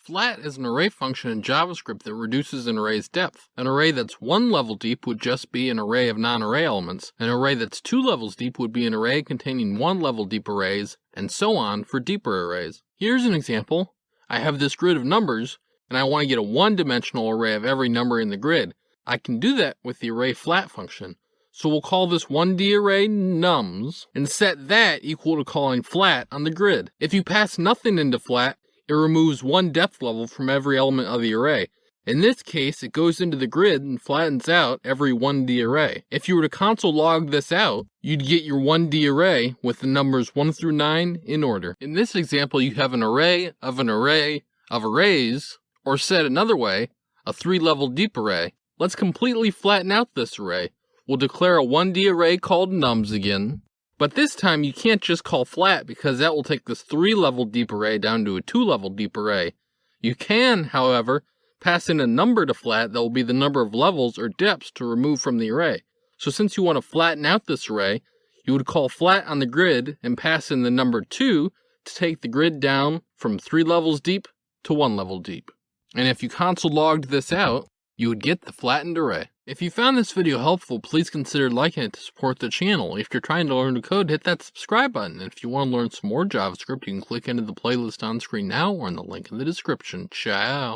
Flat is an array function in JavaScript that reduces an array's depth. An array that's one level deep would just be an array of non-array elements. An array that's 2 levels deep would be an array containing 1 level deep arrays, and so on for deeper arrays. Here's an example. I have this grid of numbers, and I want to get a one-dimensional array of every number in the grid. I can do that with the array flat function. So we'll call this 1D array nums, and set that equal to calling flat on the grid. If you pass nothing into flat, it removes one depth level from every element of the array. In this case, it goes into the grid and flattens out every 1D array. If you were to console log this out, you'd get your 1D array with the numbers 1 through 9 in order. In this example, you have an array of arrays, or said another way, a 3-level deep array. Let's completely flatten out this array. We'll declare a 1D array called nums again. But this time you can't just call flat because that will take this 3-level deep array down to a 2-level deep array. You can, however, pass in a number to flat that will be the number of levels or depths to remove from the array. So since you want to flatten out this array, you would call flat on the grid and pass in the number 2 to take the grid down from 3 levels deep to 1 level deep. And if you console logged this out, you would get the flattened array. If you found this video helpful, please consider liking it to support the channel. If you're trying to learn to code, hit that subscribe button. And if you want to learn some more JavaScript, you can click into the playlist on screen now or in the link in the description. Ciao.